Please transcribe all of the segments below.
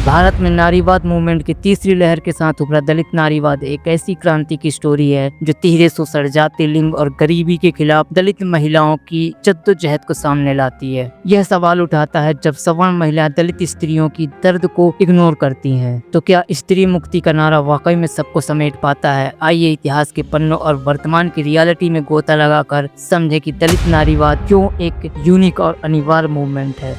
भारत में नारीवाद मूवमेंट की तीसरी लहर के साथ उभरा दलित नारीवाद एक ऐसी क्रांति की स्टोरी है जो तिहरे शोषण, जाति, लिंग और गरीबी के खिलाफ दलित महिलाओं की जद्दोजहद को सामने लाती है। यह सवाल उठाता है, जब सवर्ण महिलाएं दलित स्त्रियों की दर्द को इग्नोर करती हैं, तो क्या स्त्री मुक्ति का नारा वाकई में सबको समेट पाता है? आइए इतिहास के पन्नों और वर्तमान की रियलिटी में गोता लगाकर समझे कि दलित नारीवाद क्यों एक यूनिक और अनिवार्य मूवमेंट है।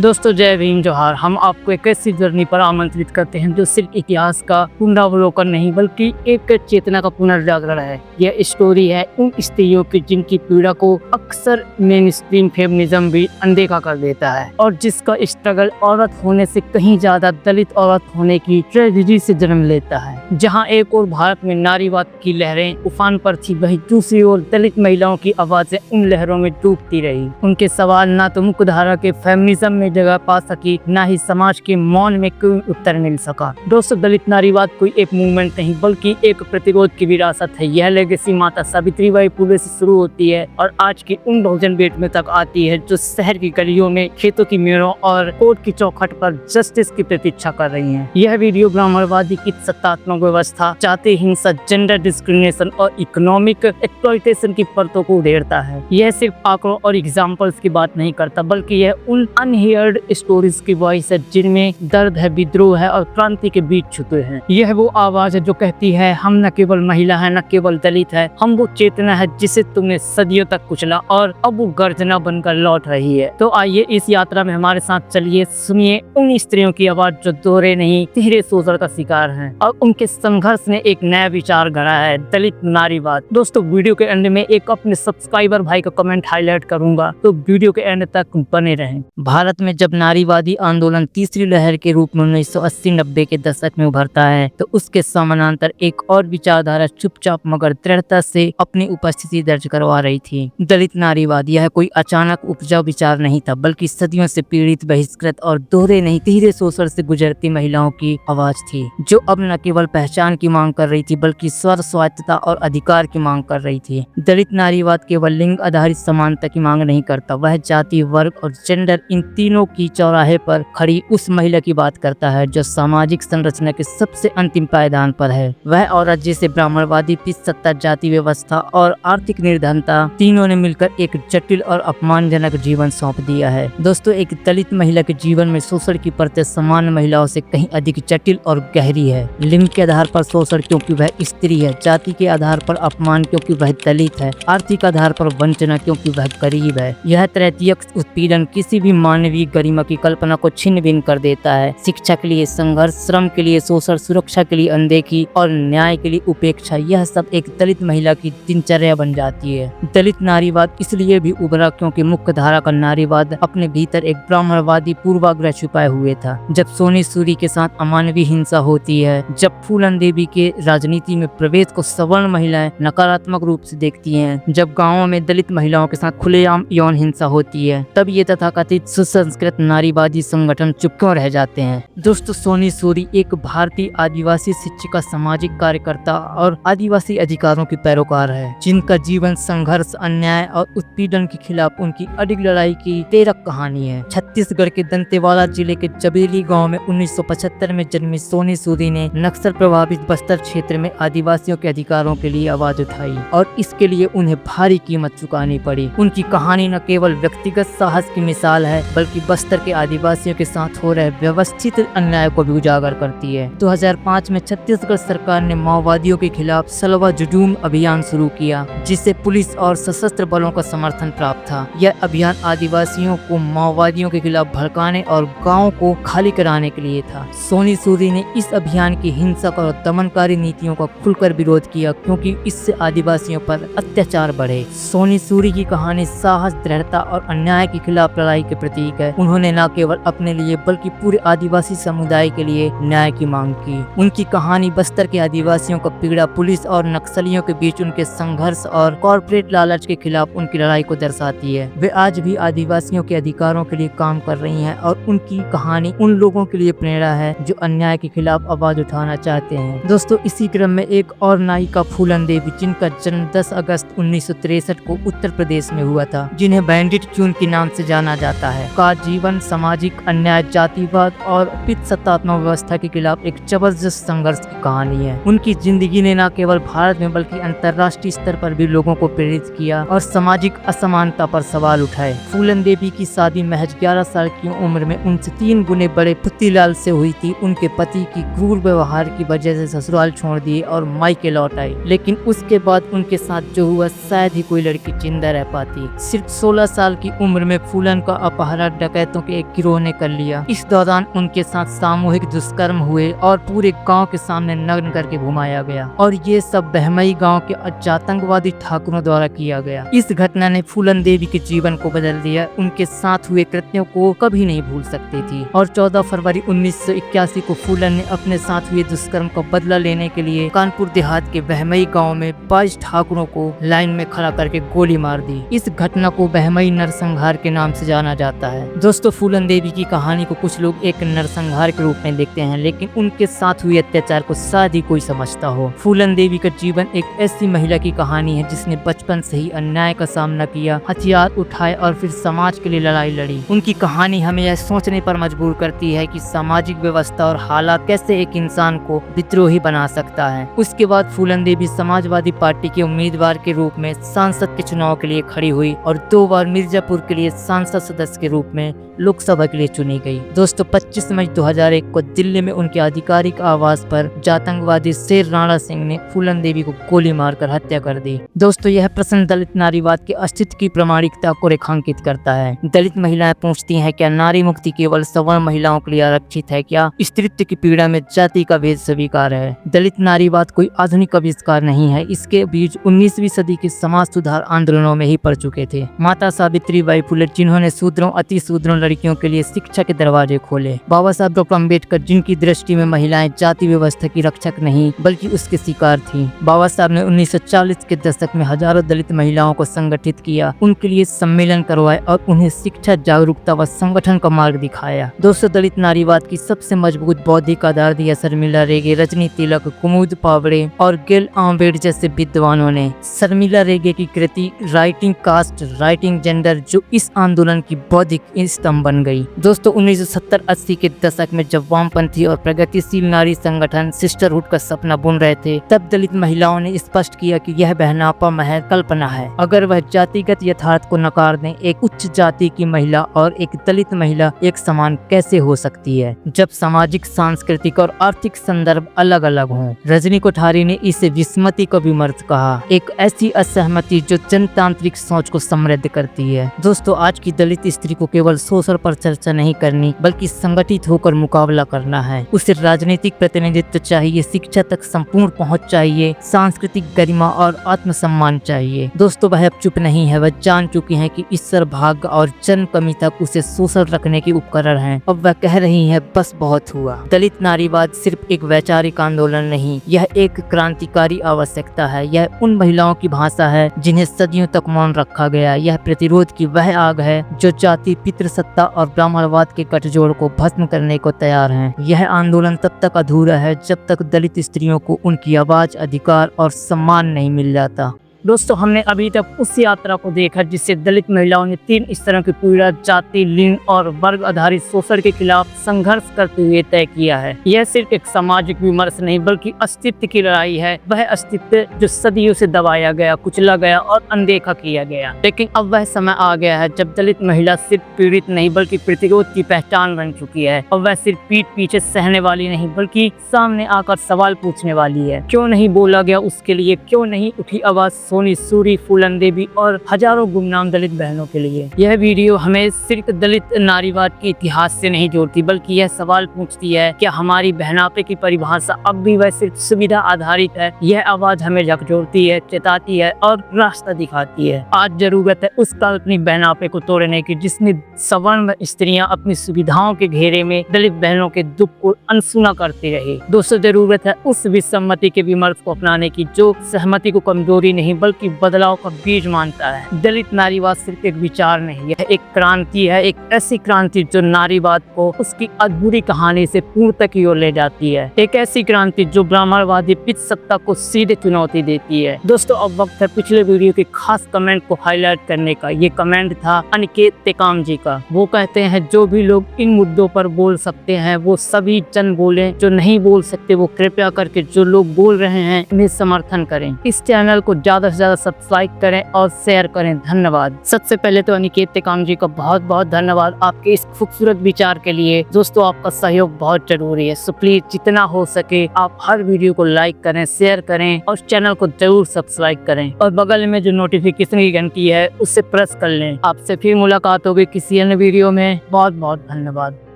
दोस्तों, जय भीम, जोहार। हम आपको एक ऐसी जर्नी पर आमंत्रित करते हैं जो सिर्फ इतिहास का पुनरावलोकन नहीं बल्कि एक चेतना का पुनर्जागरण है। यह स्टोरी है उन स्त्रियों की जिनकी पीड़ा को अक्सर मेन स्ट्रीम फेमिनिज्म भी अनदेखा कर देता है और जिसका स्ट्रगल औरत होने से कहीं ज्यादा दलित औरत होने की ट्रेजेडी से जन्म लेता है। जहाँ एक और भारत में नारीवाद की लहरें उफान पर थी, वही दूसरी ओर दलित महिलाओं की आवाजें उन लहरों में डूबती रही। उनके सवाल ना तो मुख्यधारा के फेमिनिज्म में जगह पा सकी, ना ही समाज के मौन में कोई उत्तर मिल सका। दोस्तों, दलित नारीवाद कोई एक मूवमेंट नहीं बल्कि एक प्रतिरोध की विरासत है। यह लेगेसी माता सावित्रीबाई फुले से शुरू होती है और आज की उन बहुजन बेटियों तक आती है जो शहर की गलियों में, खेतों की मेड़ों और कोर्ट की चौखट पर जस्टिस की प्रतीक्षा कर रही हैं। यह वीडियो ब्राह्मणवादी की सत्तात्मक व्यवस्था, जाति हिंसा, जेंडर डिस्क्रिमिनेशन और इकोनॉमिक एक्सप्लॉयटेशन की परतों को उधेड़ता है। यह सिर्फ आंकड़ों और एग्जाम्पल्स की बात नहीं करता बल्कि यह उन अनहियर्ड स्टोरीज की वॉइस है जिनमें दर्द है, विद्रोह है और क्रांति के बीच छुपे हैं। यह वो आवाज है जो कहती है, हम न केवल महिला है, न केवल दलित है, हम वो चेतना है जिसे तुमने सदियों तक कुचला और अब वो गर्जना बनकर लौट रही है। तो आइए इस यात्रा में हमारे साथ चलिए, सुनिए उन स्त्रियों की आवाज जो दोहरे नहीं, तिहरे शोषण का शिकार हैं और उनके संघर्ष ने एक नया विचार गढ़ा है, दलित नारीवाद। दोस्तों, वीडियो के एंड में एक अपने सब्सक्राइबर भाई का कमेंट हाईलाइट करूंगा, तो वीडियो के एंड तक बने रहें। भारत में जब नारीवादी आंदोलन तीसरी लहर के रूप में 1980-90 के दशक में उभरता है तो उसके समानांतर एक और विचारधारा चुपचाप मगर दृढ़ता से अपनी उपस्थिति दर्ज करवा रही थी, दलित नारीवाद। यह कोई अचानक उपजा विचार नहीं था बल्कि सदियों से पीड़ित, बहिष्कृत और दोहरे नहीं, तिहरे शोषण से गुजरती महिलाओं की आवाज थी, जो अब न केवल पहचान की मांग कर रही थी बल्कि स्वर, स्वायत्तता और अधिकार की मांग कर रही थी। दलित नारीवाद केवल लिंग आधारित समानता की मांग नहीं करता, वह जाति, वर्ग और जेंडर, इन तीनों की चौराहे पर खड़ी उस महिला की बात करता है जो सामाजिक संरचना के सबसे अंतिम पायदान पर है। वह औरत जिसे ब्राह्मणवादी सत्ता, जाति व्यवस्था और आर्थिक निर्धनता तीनों ने मिलकर एक जटिल और अपमानजनक जीवन सौंप दिया है। दोस्तों, एक दलित महिला के जीवन में शोषण की परतें सामान्य महिलाओं से कहीं अधिक जटिल और गहरी है। लिंग के आधार पर शोषण क्योंकि वह स्त्री है, जाति के आधार पर अपमान क्योंकि वह दलित है, आर्थिक आधार पर वंचना क्योंकि वह गरीब है। यह तृतीयक उत्पीड़न किसी भी मानवीय गरिमा की कल्पना को छिन्न भिन्न कर देता है। शिक्षा के लिए संघर्ष, श्रम के लिए शोषण, सुरक्षा के लिए अनदेखी और न्याय के लिए उपेक्षा, यह सब एक दलित महिला की दिनचर्या बन जाती है। दलित नारीवाद इसलिए भी उभरा क्योंकि मुख्य धारा का नारीवाद अपने भीतर एक ब्राह्मणवादी पूर्वाग्रह छुपाए हुए था। जब सोनी सूरी के साथ अमानवीय हिंसा होती है, जब फूलन देवी के राजनीति में प्रवेश को सवर्ण महिलाएं नकारात्मक रूप से देखती हैं, जब गाँवों में दलित महिलाओं के साथ खुलेआम यौन हिंसा होती है, तब ये तथाकथित सुसंस्कृत नारीवादी संगठन चुप क्यों रह जाते हैं। दोस्तों, सोनी सूरी एक भारतीय आदिवासी शिक्षिका, सामाजिक कार्यकर्ता और आदिवासी अधिकारों की पैरोकार है, जिनका जीवन संघर्ष, अन्याय और उत्पीड़न के खिलाफ उनकी अडिग लड़ाई की तेरक कहानी है। छत्तीसगढ़ के दंतेवाड़ा जिले के जबेली गांव में 1975 में जन्मी सोनी सूरी ने नक्सल प्रभावित बस्तर क्षेत्र में आदिवासियों के अधिकारों के लिए आवाज उठाई और इसके लिए उन्हें भारी कीमत चुकानी पड़ी। उनकी कहानी न केवल व्यक्तिगत साहस की मिसाल है बल्कि बस्तर के आदिवासियों के साथ हो रहे व्यवस्थित अन्याय को भी उजागर करती है। 2005 में छत्तीसगढ़ सरकार ने माओवादियों के खिलाफ सलवा जुडूम अभियान शुरू किया, जिससे पुलिस और सशस्त्र बलों का समर्थन प्राप्त था। यह अभियान आदिवासियों को माओवादियों के खिलाफ भड़काने और गाँव को खाली कराने के लिए था। सोनी सूरी ने इस अभियान की हिंसक और दमनकारी नीतियों का खुलकर विरोध किया क्योंकि इससे आदिवासियों पर अत्याचार बढ़े। सोनी सूरी की कहानी साहस, दृढ़ता और अन्याय के खिलाफ लड़ाई के प्रतीक है। उन्होंने न केवल अपने लिए बल्कि पूरे आदिवासी समुदाय के लिए न्याय की मांग की। उनकी कहानी बस्तर के आदिवासियों का पीड़ा, पुलिस और नक्सलियों के बीच उनके संघर्ष और कॉर्पोरेट लालच के खिलाफ उनकी लड़ाई को दर्शाती है। वे आज भी आदिवासियों के अधिकारों के लिए काम कर रही हैं और उनकी कहानी उन लोगों के लिए प्रेरणा है जो अन्याय के खिलाफ आवाज उठाना चाहते हैं। दोस्तों, इसी क्रम में एक और नायिका फूलन देवी, जिनका जन्म 10 अगस्त 1963 को उत्तर प्रदेश में हुआ था, जिन्हें बैंडिट क्वीन के नाम से जाना जाता है, का जीवन सामाजिक अन्याय, जातिवाद और सत्तात्मक व्यवस्था के खिलाफ एक जबरदस्त संघर्ष की कहानी है। उनकी जिंदगी ने न केवल भारत में बल्कि अंतर्राष्ट्रीय स्तर पर भी लोगों को प्रेरित किया और सामाजिक असमानता पर सवाल उठाए। फूलन देवी की शादी महज 11 साल की उम्र में उनसे 3 गुने बड़े पुत्तीलाल से हुई थी। उनके पति की क्रूर व्यवहार की वजह से ससुराल छोड़ दिए और मायके लौट आई, लेकिन उसके बाद उनके साथ जो हुआ शायद ही कोई लड़की जिंदा रह पाती। सिर्फ 16 साल की उम्र में फूलन का अपहरण डकैतों के एक गिरोह ने कर लिया। इस दौरान उनके साथ सामूहिक दुष्कर्म हुए और पूरे गांव के सामने नग्न करके घुमाया गया और ये सब बहमई गांव के आतंकवादी ठाकुरों द्वारा किया गया। इस घटना ने फूलन देवी के जीवन को बदल दिया। उनके साथ हुए कृत्यों को कभी नहीं भूल सकती थी और 14 फरवरी 1981 को फूलन ने अपने साथ हुए दुष्कर्म का बदला लेने के लिए कानपुर देहात के बहमई गाँव में 22 ठाकुरों को लाइन में खड़ा करके गोली मार दी। इस घटना को बहमई नरसंहार के नाम से जाना जाता है। दोस्तों, फूलन देवी की कहानी को कुछ लोग एक नरसंहार के रूप में देखते हैं, लेकिन उनके साथ हुए अत्याचार को शायद ही कोई समझता हो। फूलन देवी का जीवन एक ऐसी महिला की कहानी है जिसने बचपन से ही अन्याय का सामना किया, हथियार उठाए और फिर समाज के लिए लड़ाई लड़ी। उनकी कहानी हमें यह सोचने पर मजबूर करती है कि सामाजिक व्यवस्था और हालात कैसे एक इंसान को विद्रोही बना सकता है। उसके बाद फूलन देवी समाजवादी पार्टी के उम्मीदवार के रूप में सांसद के चुनाव के लिए खड़ी हुई और 2 बार मिर्जापुर के लिए सांसद सदस्य के रूप में लोकसभा के लिए चुनी गई। दोस्तों, 25 मई 2001 को दिल्ली में उनके आधिकारिक आवास पर आतंकवादी शेर राणा सिंह ने फूलन देवी को गोली मारकर हत्या कर दी। दोस्तों, यह प्रश्न दलित नारीवाद के अस्तित्व की प्रामाणिकता को रेखांकित करता है। दलित महिलाएं पूछती हैं, क्या नारी मुक्ति केवल सवर्ण महिलाओं के लिए आरक्षित है? क्या स्त्रीत्व की पीड़ा में जाति का भेद स्वीकार है? दलित नारीवाद कोई आधुनिक आविष्कार नहीं है। इसके बीज 19वीं सदी के समाज सुधार आंदोलनों में ही पड़ चुके थे। माता सावित्रीबाई फुले, जिन्होंने शूद्रों, अति शूद्रों लड़कियों के लिए शिक्षा के दरवाजे खोले। बाबा साहब डॉक्टर अम्बेडकर, जिनकी दृष्टि में महिलाएं जाति व्यवस्था की रक्षक नहीं बल्कि उसके शिकार थी। बाबा साहब ने 1940 के दशक में हजारों दलित महिलाओं को संगठित किया, उनके लिए सम्मेलन करवाए और उन्हें शिक्षा, जागरूकता व संगठन का मार्ग दिखाया। दोस्तों, दलित नारीवाद की सबसे मजबूत बौद्धिक आधार दिया शर्मिला रेगे, रजनी तिलक, कुमुद पावड़े और गेल आम्बेड जैसे विद्वानों ने। शर्मिला रेगे की कृति राइटिंग कास्ट, राइटिंग जेंडर, जो इस आंदोलन की बौद्धिक स्तंभ बन गई। दोस्तों, 1970-80 के दशक में जब वामपंथी और प्रगतिशील नारी संगठन सिस्टरहुड का सपना बुन रहे थे, तब दलित महिलाओं ने स्पष्ट किया कि यह बहनापा महज कल्पना है। अगर वह जातिगत यथार्थ को नकार दें, एक उच्च जाति की महिला और एक दलित महिला एक समान कैसे हो सकती है जब सामाजिक, सांस्कृतिक और आर्थिक संदर्भ अलग अलग हों? रजनी कोठारी ने इसे विस्मति का विमर्श कहा, एक ऐसी असहमति जो जनतांत्रिक सोच को समृद्ध करती है। दोस्तों, आज की दलित स्त्री को केवल सोशल पर चर्चा नहीं करनी बल्कि संगठित होकर मुकाबला करना है। उसे राजनीतिक प्रतिनिधित्व चाहिए, शिक्षा तक संपूर्ण पहुंच चाहिए, सांस्कृतिक गरिमा और आत्मसम्मान चाहिए। दोस्तों, वह अब चुप नहीं है। वह जान चुकी है कि ईश्वर, भाग्य और जन्म कमी तक उसे शोषण रखने के उपकरण हैं। अब वह कह रही है, बस बहुत हुआ। दलित नारीवाद सिर्फ एक वैचारिक आंदोलन नहीं, यह एक क्रांतिकारी आवश्यकता है। यह उन महिलाओं की भाषा है जिन्हें सदियों तक मौन रखा गया। यह प्रतिरोध की वह आग है जो जाति, पितृसत्ता और ब्राह्मणवाद के गठजोड़ को भस्म करने को तैयार है। यह आंदोलन तब तक अधूरा है जब तक दलित स्त्रियों को उनकी आवाज, अधिकार और सम्मान नहीं मिल जाता। दोस्तों, हमने अभी तक उस यात्रा को देखा जिससे दलित महिलाओं ने 3 स्तरों की पीड़ा, जाति, लिंग और वर्ग आधारित शोषण के खिलाफ संघर्ष करते हुए तय किया है। यह सिर्फ एक सामाजिक विमर्श नहीं बल्कि अस्तित्व की लड़ाई है। वह अस्तित्व जो सदियों से दबाया गया, कुचला गया और अनदेखा किया गया। लेकिन अब वह समय आ गया है जब दलित महिला सिर्फ पीड़ित नहीं बल्कि प्रतिरोध की पहचान बन चुकी है। और वह सिर्फ पीठ पीछे सहने वाली नहीं बल्कि सामने आकर सवाल पूछने वाली है। क्यों नहीं बोला गया उसके लिए? क्यों नहीं उठी आवाज सोनी सूरी, फूलन देवी और हजारों गुमनाम दलित बहनों के लिए? यह वीडियो हमें सिर्फ दलित नारीवाद के इतिहास से नहीं जोड़ती बल्कि यह सवाल पूछती है, क्या हमारी बहनापे की परिभाषा अब भी वह सिर्फ सुविधा आधारित है? यह आवाज हमें झकझोरती है, चेताती है और रास्ता दिखाती है। आज जरूरत है उस काल्पनिक बहनापे को तोड़ने की जिसने सवर्ण स्त्रियां अपनी सुविधाओं के घेरे में दलित बहनों के दुख को अनसुना करती रही। दोस्तों, जरूरत है उस विसम्मति के विमर्श को अपनाने की जो सहमति को कमजोरी नहीं बल्कि बदलाव का बीज मानता है। दलित नारीवाद सिर्फ एक विचार नहीं, यह एक क्रांति है, एक ऐसी क्रांति जो नारीवाद को उसकी अधूरी कहानी से पूर्णता की ओर ले जाती है। एक ऐसी क्रांति जो ब्राह्मणवादी पितृ सत्ता को सीधे चुनौती देती है। दोस्तों, अब वक्त है पिछले वीडियो के खास कमेंट को हाईलाइट करने का। ये कमेंट था अनिकेत टेकाम जी का। वो कहते हैं, जो भी लोग इन मुद्दों पर बोल सकते हैं वो सभी जन बोले, जो नहीं बोल सकते वो कृपया करके जो लोग बोल रहे हैं उन्हें समर्थन करें। इस चैनल को ज्यादा से ज्यादा सब्सक्राइब करें और शेयर करें। धन्यवाद। सबसे पहले तो अनिकेत टेकाम जी का बहुत बहुत धन्यवाद आपके इस खूबसूरत विचार के लिए। दोस्तों, आपका सहयोग बहुत जरूरी है, सो प्लीज जितना हो सके आप हर वीडियो को लाइक करें, शेयर करें और चैनल को जरूर सब्सक्राइब करें और बगल में जो नोटिफिकेशन की घंटी है उससे प्रेस कर लें। आपसे फिर मुलाकात होगी किसी अन्य वीडियो में। बहुत बहुत धन्यवाद।